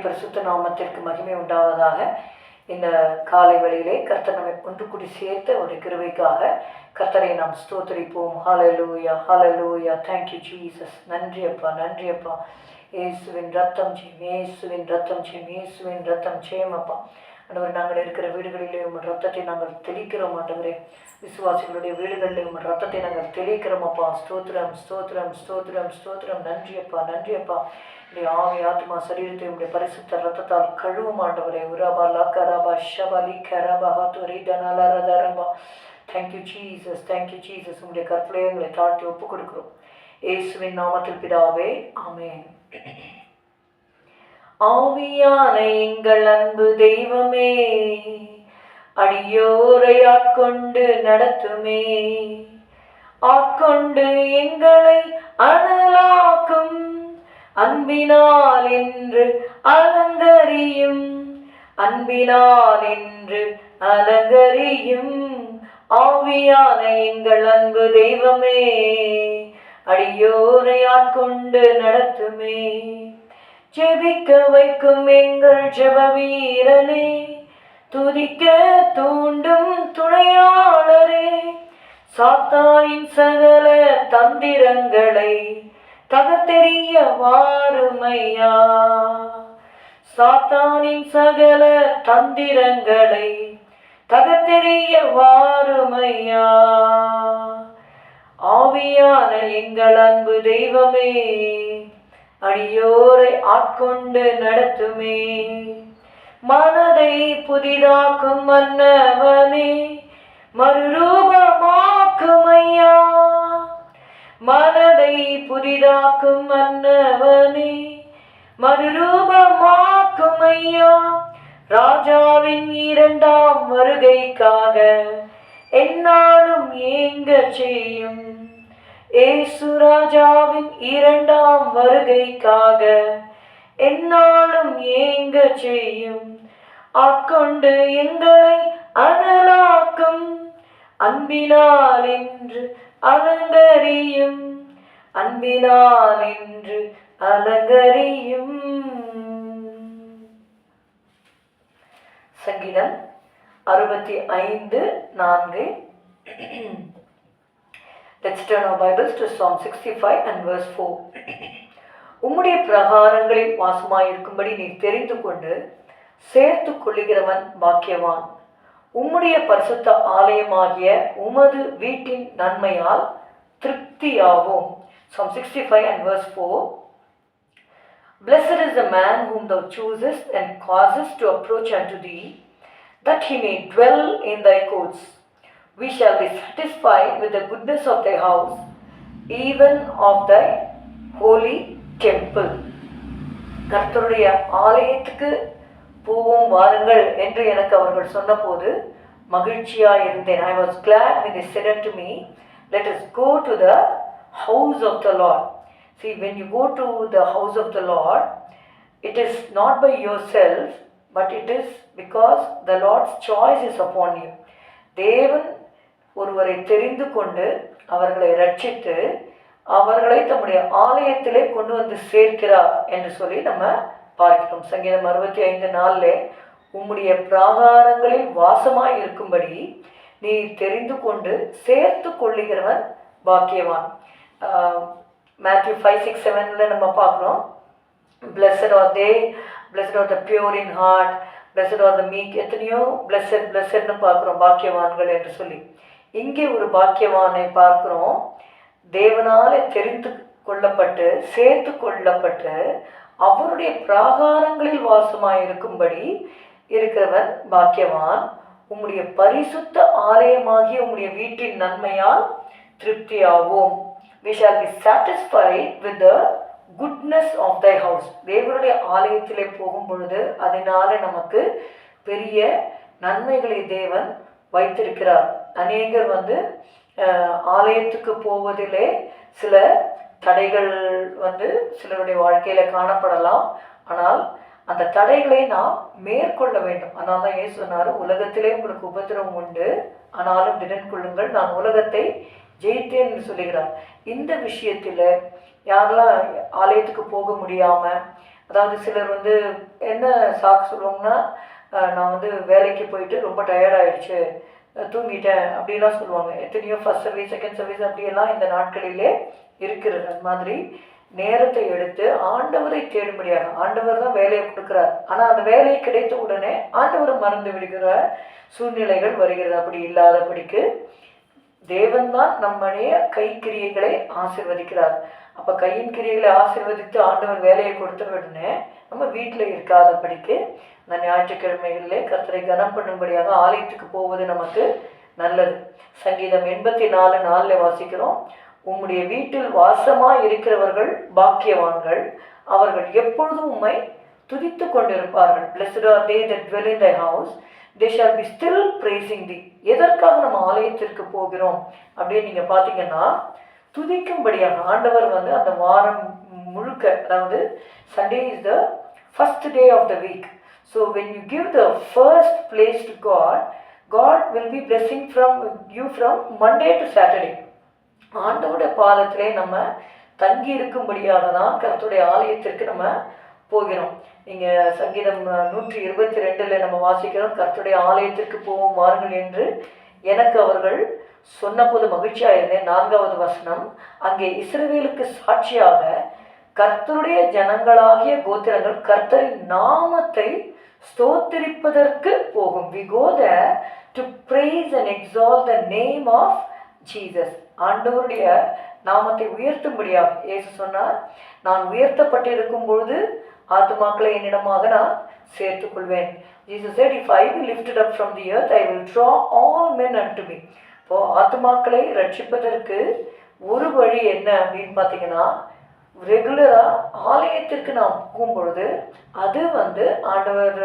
பரிசுத்த நாமத்திற்கு மகிமை உண்டாவதாக. இந்த காலை வேளையிலே கர்த்தர் நம்மை ஒன்று கூடி சேர்த்த ஒரு கிருபைக்காக கர்த்தரை நாம் ஸ்தோத்திரிப்போம். ஹல்லேலூயா, ஹல்லேலூயா. Thank you Jesus. நன்றி அப்பா, நன்றி அப்பா. இயேசுவின் ரத்தம் ஜெயம், இயேசுவின் ரத்தம் ஜெயம், இயேசுவின் ரத்தம் ஜெயம் அப்பா. ஆண்டவர், நாங்கள் இருக்கிற வீடுகளிலே உங்கள் ரத்தத்தை நாங்கள் தெளிக்கிறோம் ஆண்டவரே. விசுவாசிகளுடைய வீடுகளிலே உங்கள் ரத்தத்தை நாங்கள் தெளிக்கிறோம் அப்பா. ஸ்தோத்திரம், ஸ்தோத்திரம், ஸ்தோத்திரம், ஸ்தோத்திரம். நன்றி அப்பா, நன்றி அப்பா. உடைய ஆவி ஆத்மா சரீரத்தை உடைய பரிசுத்த ரத்தத்தால் கழுவும் ஆண்டவரே. உரபா லக்கரபா ஷபலி கரபா ஹத்துரி தனலரதரபா. Thank you Jesus, thank you Jesus. உங்களுடைய கற்பனையை உங்களை தாழ்த்தி ஒப்புக் கொடுக்கிறோம் இயேசுவின் நாமத்தில் பிதாவே, ஆமென். ஆவியான எங்கள் அன்பு தெய்வமே, அடியோரை ஆட்கொண்டு நடத்துமே, ஆட்கொண்டு எங்களை அனலாக்கும் அன்பினால் என்று அலங்கரியும், அன்பினால் என்று அலங்கரியும். ஆவியான எங்கள் அன்பு தெய்வமே, அடியோரை ஆட்கொண்டு நடத்துமே, ஜெபிக்க வைக்கும் எங்கள் ஜெப வீரனே, துதிக்க தூண்டும் துணையாளரே, சாத்தானின் சகல தந்திரங்களை தகத்தெறிய வாருமையா, சாத்தானின் சகல தந்திரங்களை தகத்தெறிய வாருமையா. ஆவியான எங்கள் அன்பு தெய்வமே, அடியோரை ஆட்கொண்டு நடத்துமே, மனதை புதிதாக்கும் மன்னவனே, மறுரூபமாக்கும் ஐயா, மனதை புதிதாக்கும் மன்னவனே, மறுரூபமாக்கும் ஐயா. ராஜாவின் இரண்டாம் வருகைக்காக என்னாலும் ஏங்க செய்யும், ஏசு ராஜாவின் இரண்டாம் வருகைக்காக என்னாலும் ஏங்க செய்யும், ஆட்கொண்டு எங்களை அனலாக்கும் அன்பினால் என்று அலங்கரியும், அன்பினால் என்று அலங்கரியும். சங்கீதம் 65:4. Let's turn our Bibles to Psalm 65 and verse 4. உம்முடைய பிரகாரங்களில் வாசமாயிருக்கும்படி நீ தெரிந்து கொண்டு சேர்த்து கொள்ளுகிறவன் பாக்கியவான். உம்முடைய பரிசுத்த ஆலயமாகிய உமது வீட்டின் நன்மையால் திருப்தியாகும். Psalm 65 and verse 4. Blessed is the man whom thou choosest and causest to approach unto thee, that he may dwell in thy courts. We shall be satisfied with the goodness of thy house, even of thy holy temple. கர்த்தருடைய ஆலயத்துக்கு போவோம் வாருங்கள் என்று எனக்கு அவர்கள் சொன்னபோது மகிழ்ச்சியாய் இருந்தேன். I was glad when they said unto me, let us go to the house of the Lord. See, when you go to the house of the Lord, it is not by yourself, but it is because the Lord's choice is upon you. தேவன் ஒருவரை தெரிந்து கொண்டு அவர்களை ரட்சித்து அவர்களை தம்முடைய ஆலயத்திலே கொண்டு வந்து சேர்க்கிறார் என்று சொல்லி நம்ம பார்க்கிறோம். சங்கீதம் 65:4 உம்முடைய பிராகாரங்களில் வாசமாய் இருக்கும்படி நீ தெரிந்து கொண்டு சேர்த்து கொள்ளுகிறவன் பாக்கியவான். Matthew 5:6-7 நம்ம பார்க்குறோம். Blessed are they, blessed are the pure in heart, blessed are the meek. எத்தனையோ blessedன்னு பார்க்குறோம், பாக்கியவான்கள் என்று சொல்லி. இங்கே ஒரு பாக்கியவானை பார்க்கிறோம். தேவனாலே தெரிந்து கொள்ளப்பட்டு சேர்த்து கொள்ளப்பட்டு அவருடைய பிராகாரங்களில் வாசமாயிருக்கும்படி இருக்கிறவன் பாக்கியவான். உம்முடைய பரிசுத்த ஆலயமாகிய உம்முடைய வீட்டின் நன்மையால் திருப்தியாவோம். We shall be satisfied with the goodness of thy house. தேவனுடைய ஆலயத்திலே போகும் பொழுது அதனால நமக்கு பெரிய நன்மைகளை தேவன் வைத்திருக்கிறார். அநேகர் ஆலயத்துக்கு போவதிலே சில தடைகள் சிலருடைய வாழ்க்கையில காணப்படலாம். ஆனால் அந்த தடைகளை நாம் மேற்கொள்ள வேண்டும். அதனால தான் இயேசு சொன்னார், உலகத்திலே உங்களுக்கு உபத்திரவம் உண்டு, ஆனாலும் திடன் கொள்ளுங்கள், நான் உலகத்தை ஜெயித்தேன் என்று சொல்லுகிறார். இந்த விஷயத்தில் யாரெல்லாம் ஆலயத்துக்கு போக முடியாமல் அதாவது சிலர் வந்து என்ன சாக்கு சொல்லுவாங்கன்னா, நான் வந்து வேலைக்கு போயிட்டு ரொம்ப டயர்டாயிடுச்சு, தூங்கிட்டேன் அப்படிலாம் சொல்லுவாங்க. எத்தனையோ ஃபர்ஸ்ட் சர்வீஸ், செகண்ட் சர்வீஸ் அப்படியெல்லாம் இந்த நாட்களிலே இருக்கிறது. அது மாதிரி நேரத்தை எடுத்து ஆண்டவரை தேடும்படியாக, ஆண்டவர் தான் வேலையை கொடுக்குறார். ஆனால் அந்த வேலை கிடைத்த உடனே ஆண்டவரை மறந்து விடுகிற சூழ்நிலைகள் வருகிறது. அப்படி இல்லாதபடிக்கு தேவன்தான் நம்முடைய கைக்கிரியைகளை ஆசீர்வதிக்கிறார். அப்போ கையின் கிரியைகளை ஆசீர்வதித்து ஆண்டவர் வேலையை கொடுத்த உடனே நம்ம வீட்டில் இருக்காதபடிக்கு இந்த ஞாயிற்றுக்கிழமைகளிலே கர்த்தரை கனம் பண்ணும்படியாக ஆலயத்துக்கு போவது நமக்கு நல்லது. சங்கீதம் 84:4 வாசிக்கிறோம், உம்முடைய வீட்டில் வாசமாக இருக்கிறவர்கள் பாக்கியவான்கள், அவர்கள் எப்பொழுதும் உம்மை துதித்து கொண்டிருப்பார்கள். Blessed are they that dwell in thy house, they shall be still praising thee. எதற்காக நம்ம ஆலயத்திற்கு போகிறோம் அப்படின்னு நீங்கள் பார்த்தீங்கன்னா, துதிக்கும்படியாக. ஆண்டவர் வந்து அந்த வாரம் முழுக்க, அதாவது Sunday is the first day of the week. So when you give the first place to God, God will be blessing from you from Monday to Saturday. ஆண்டவருடைய பாதத்திலே நம்ம தங்கி இருக்கும்படியாக தான் கர்த்தருடைய ஆலயத்திற்கு நம்ம போகிறோம். நீங்கள் சங்கீதம் 122 நம்ம வாசிக்கிறோம், கர்த்தருடைய ஆலயத்திற்கு போவோம் வாருங்கள் என்று எனக்கு அவர்கள் சொன்னபோது மகிழ்ச்சியாக இருந்தேன். 4வது வசனம், அங்கே இஸ்ரவேலுக்கு சாட்சியாக கர்த்தருடைய ஜனங்களாகிய கோத்திரங்கள் கர்த்தரின் நாமத்தை ஸ்தோத்திரிப்பதற்கு போகும். We go there to praise and exalt the name of Jesus. ஆண்டவருடைய நாமத்தை உயர்த்தும்படியாக இயேசு சொன்னார், நான் உயர்த்தப்பட்டிருக்கும் பொழுது ஆத்துமாக்களை என்னிடமாக நான் சேர்த்துக் கொள்வேன். Jesus said, if I be lifted up from the earth, I will draw all men unto me. இப்போ ஆத்துமாக்களை ரட்சிப்பதற்கு ஒரு வழி என்ன அப்படின்னு பார்த்தீங்கன்னா, ரெகுலராக ஆலயத்திற்கு நாம் போகும்பொழுது அது வந்து ஆண்டவர்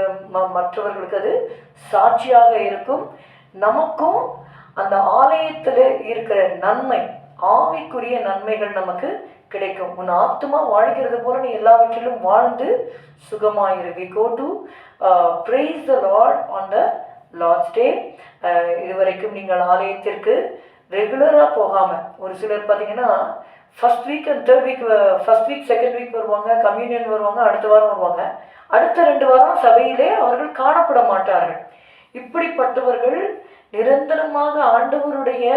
மற்றவர்களுக்கு அது சாட்சியாக இருக்கும். நமக்கும் அந்த ஆலயத்தில் இருக்கிற நன்மை, ஆவிக்குரிய நன்மைகள் நமக்கு கிடைக்கும். உன் ஆத்துமா வாழ்கிறது போல நீ எல்லாவற்றிலும் வாழ்ந்து சுகமாயிரு. We go to praise the Lord on the Lord's Day. இதுவரைக்கும் நீங்கள் ஆலயத்திற்கு ரெகுலராக போகாமல், ஒரு சிலர் பார்த்தீங்கன்னா first week and third week, first week second week வருவாங்க, கம்யூனியன் வருவாங்க, அடுத்த வாரம் வருவாங்க, அடுத்த 2 வாரம் சபையிலே அவர்கள் காணப்பட மாட்டார்கள். இப்படிப்பட்டவர்கள் நிரந்தரமாக ஆண்டவருடைய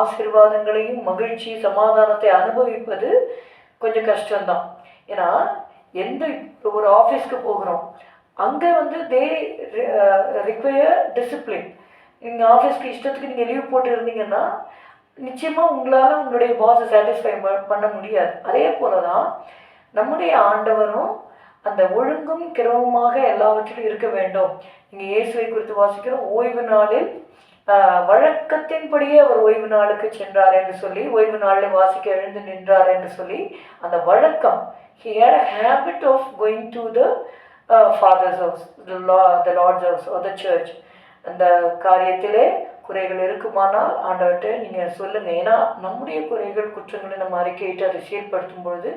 ஆசீர்வாதங்களையும் மகிழ்ச்சி சமாதானத்தை அனுபவிப்பது கொஞ்சம் கஷ்டம்தான். ஏன்னா எந்த ஒரு ஆஃபீஸ்க்கு போகிறோம், அங்கே வந்து தே ரிக்வயர் டிசிப்ளின். நீங்கள் ஆஃபீஸ்க்கு இஷ்டத்துக்கு நீங்கள் லீவ் போட்டு இருந்தீங்கன்னா நிச்சயமாக உங்களால் உங்களுடைய பாஸை சாட்டிஸ்ஃபை பண்ண முடியாது. அதே போல தான் நம்முடைய ஆண்டவரும் அந்த ஒழுங்கும் கிரமமாக எல்லாவற்றிலும் இருக்க வேண்டும். நீங்கள் இயேசுவை குறித்து வாசிக்கிறோம், ஓய்வு நாளில் வழக்கத்தின்படியே அவர் ஓய்வு நாளுக்கு சென்றார் என்று சொல்லி, ஓய்வு நாளில் வாசிக்க எழுந்து நின்றார் என்று சொல்லி, அந்த வழக்கம், he had a habit of going to the father's house, the Lord's house or the church. அந்த காரியத்திலே குறைகள் இருக்குமானால் ஆண்டவர்கிட்ட நீங்கள் சொல்லுங்கள். ஏன்னா நம்முடைய குறைகள் குற்றங்களை நம்ம அறிக்கையிட்டு அதை சீர்படுத்தும் பொழுது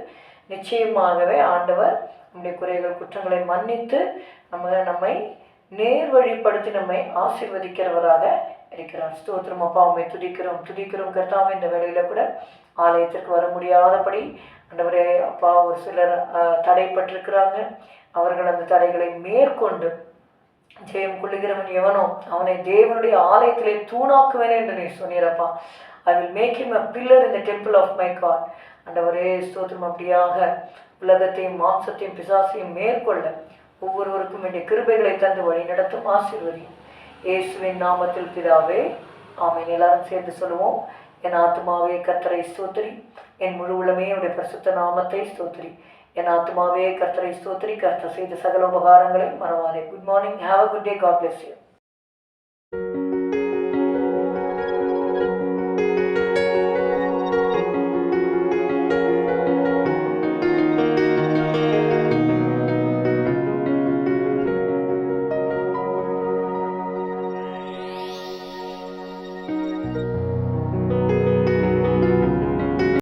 நிச்சயமாகவே ஆண்டவர் நம்முடைய குறைகள் குற்றங்களை மன்னித்து நம்மை நேர் வழிப்படுத்தி நம்மை ஆசீர்வதிக்கிறவராக இருக்கிறார். ஸ்தோத்திரம் அப்பா, உண்மை துதிக்கிறோம் கர்த்தாவே. இந்த வேளையில் கூட ஆலயத்திற்கு வர முடியாதபடி ஆண்டவரே அப்பா, ஒரு சிலர் தடைப்பட்டிருக்கிறாங்க. அவர்கள் அந்த தடைகளை மேற்கொண்டு ஜெயம் கொள்ளுகிறவன் எவனோ அவனை தேவனுடைய ஆலயத்திலே தூணாக்குவேன் என்று நீ சொன்னீரப்பா. I will make him a pillar in the temple of my God. ஆண்டவரே ஸ்தோத்திரம். அப்படியாக உலகத்தையும் மாம்சத்தையும் பிசாசையும் மேற்கொள்ள ஒவ்வொருவருக்கும் வேண்டிய கிருபைகளை தந்து வழி நடத்தும் ஆசீர்வதி இயேசுவின் நாமத்தில் பிதாவே, ஆமென். எல்லாரும் சேர்ந்து சொல்லுவோம், என் ஆத்துமாவே கர்த்தரை ஸ்தோத்திரி, என் முழு உள்ளமே உடைய பரிசுத்த நாமத்தை ஸ்தோத்திரி. என் ஆத்துமாவே கர்த்தரை ஸ்தோத்திரி, கர்த்தர் செய்த சகல உபகாரங்களை மறவாதே. Good morning, have a good day, God bless you.